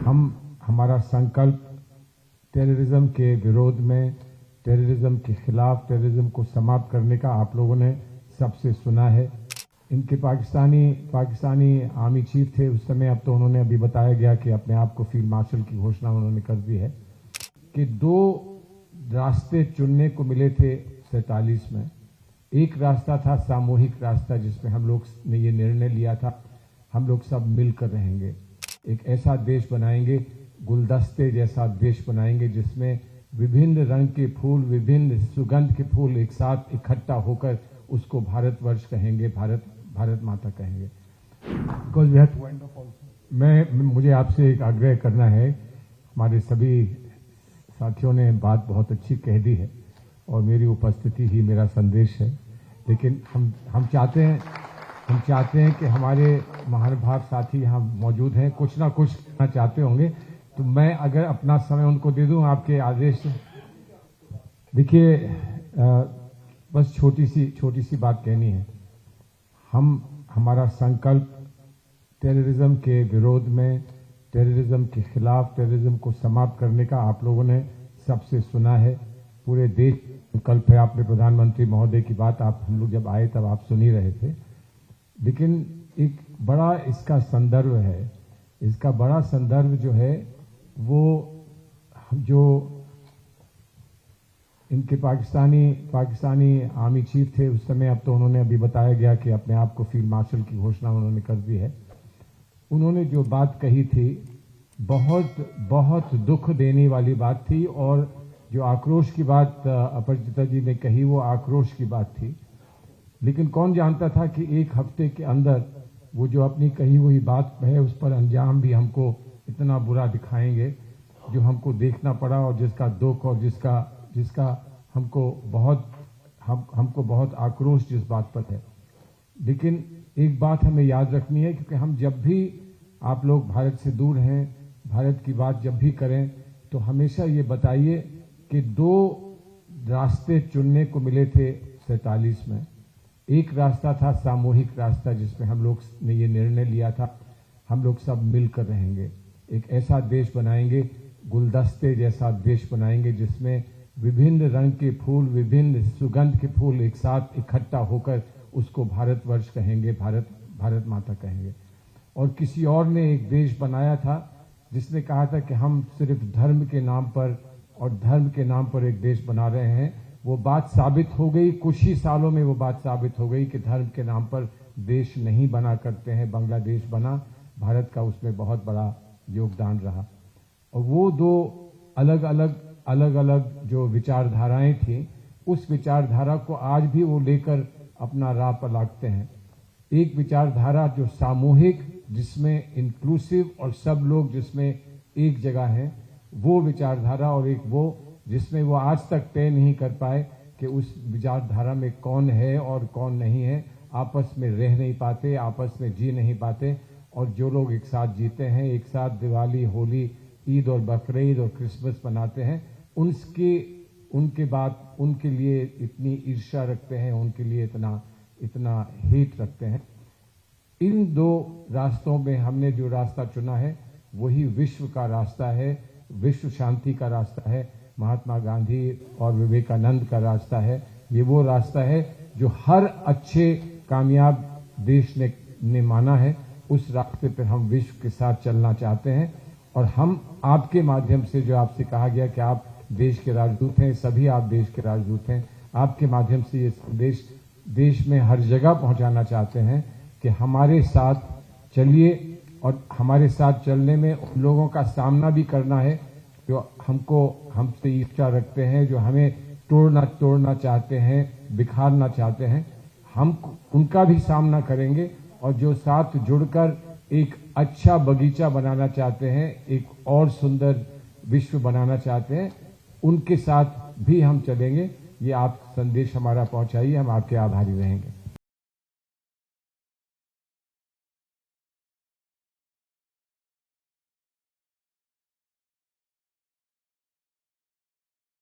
हमारा संकल्प टेररिज्म के विरोध में, टेररिज्म के खिलाफ, टेररिज्म को समाप्त करने का आप लोगों ने सबसे सुना है। इनके पाकिस्तानी आर्मी चीफ थे उस समय, अब तो उन्होंने अभी बताया गया कि अपने आप को फील्ड मार्शल की घोषणा उन्होंने कर दी है कि 2 रास्ते चुनने को मिले थे 47 में। एक रास्ता था सामूहिक रास्ता, जिसमें हम लोग ने ये निर्णय लिया था हम लोग सब मिलकर रहेंगे, एक ऐसा देश बनाएंगे, गुलदस्ते जैसा देश बनाएंगे जिसमें विभिन्न रंग के फूल, विभिन्न सुगंध के फूल एक साथ इकट्ठा होकर उसको भारतवर्ष कहेंगे, भारत माता कहेंगे। Because we have to wind up also. मुझे आपसे एक आग्रह करना है। हमारे सभी साथियों ने बात बहुत अच्छी कह दी है और मेरी उपस्थिति ही मेरा संदेश है, लेकिन हम चाहते हैं कि हमारे महानुभाव साथी यहाँ मौजूद हैं, कुछ ना कुछ कहना चाहते होंगे, तो मैं अगर अपना समय उनको दे दूं आपके आदेश से। देखिए, बस छोटी सी बात कहनी है। हमारा संकल्प टेररिज्म के विरोध में, टेररिज्म के खिलाफ, टेररिज्म को समाप्त करने का आप लोगों ने सबसे सुना है। पूरे देश संकल्प है। आपने प्रधानमंत्री महोदय की बात हम लोग जब आए तब आप सुन ही रहे थे, लेकिन एक बड़ा इसका संदर्भ है। इसका बड़ा संदर्भ जो है वो जो इनके पाकिस्तानी आर्मी चीफ थे उस समय, अब तो उन्होंने अभी बताया गया कि अपने आप को फील्ड मार्शल की घोषणा उन्होंने कर दी है। उन्होंने जो बात कही थी बहुत दुख देने वाली बात थी, और जो आक्रोश की बात अपराजिता जी ने कही वो आक्रोश की बात थी। लेकिन कौन जानता था कि एक हफ्ते के अंदर वो जो अपनी कही हुई बात है उस पर अंजाम भी हमको इतना बुरा दिखाएंगे, जो हमको देखना पड़ा और जिसका दुख और जिसका हमको बहुत आक्रोश जिस बात पर है। लेकिन एक बात हमें याद रखनी है, क्योंकि हम जब भी आप लोग भारत से दूर हैं, भारत की बात जब भी करें तो हमेशा ये बताइए कि 2 रास्ते चुनने को मिले थे 47 में। एक रास्ता था सामूहिक रास्ता, जिसमें हम लोग ने ये निर्णय लिया था हम लोग सब मिलकर रहेंगे, एक ऐसा देश बनाएंगे, गुलदस्ते जैसा देश बनाएंगे जिसमें विभिन्न रंग के फूल, विभिन्न सुगंध के फूल एक साथ इकट्ठा होकर उसको भारतवर्ष कहेंगे, भारत माता कहेंगे। और किसी और ने एक देश बनाया था जिसने कहा था कि हम सिर्फ धर्म के नाम पर एक देश बना रहे हैं। वो बात साबित हो गई, कुछ ही सालों में वो बात साबित हो गई कि धर्म के नाम पर देश नहीं बना करते हैं। बांग्लादेश बना, भारत का उसमें बहुत बड़ा योगदान रहा। और वो 2 अलग-अलग जो विचारधाराएं थी, उस विचारधारा को आज भी वो लेकर अपना राह पर लागते हैं। एक विचारधारा जो सामूहिक, जिसमें इंक्लूसिव और सब लोग जिसमें एक जगह हैं, वो विचारधारा, और एक वो जिसमें वो आज तक तय नहीं कर पाए कि उस विचारधारा में कौन है और कौन नहीं है। आपस में रह नहीं पाते, आपस में जी नहीं पाते, और जो लोग एक साथ जीते हैं, एक साथ दिवाली, होली, ईद और बकरीद और क्रिसमस मनाते हैं, उनके बाद उनके लिए इतनी ईर्ष्या रखते हैं, उनके लिए इतना हेट रखते हैं। इन 2 रास्तों में हमने जो रास्ता चुना है वही विश्व का रास्ता है, विश्व शांति का रास्ता है, महात्मा गांधी और विवेकानंद का रास्ता है। ये वो रास्ता है जो हर अच्छे कामयाब देश ने माना है। उस रास्ते पर हम विश्व के साथ चलना चाहते हैं, और हम आपके माध्यम से, जो आपसे कहा गया कि आप देश के राजदूत हैं, सभी आप देश के राजदूत हैं, आपके माध्यम से ये संदेश देश में हर जगह पहुंचाना चाहते हैं कि हमारे साथ चलिए, और हमारे साथ चलने में उन लोगों का सामना भी करना है जो हमसे ईर्ष्या रखते हैं, जो हमें तोड़ना चाहते हैं, बिखारना चाहते हैं। हम उनका भी सामना करेंगे, और जो साथ जुड़कर एक अच्छा बगीचा बनाना चाहते हैं, एक और सुंदर विश्व बनाना चाहते हैं, उनके साथ भी हम चलेंगे। ये आप संदेश हमारा पहुंचाइए, हम आपके आभारी रहेंगे।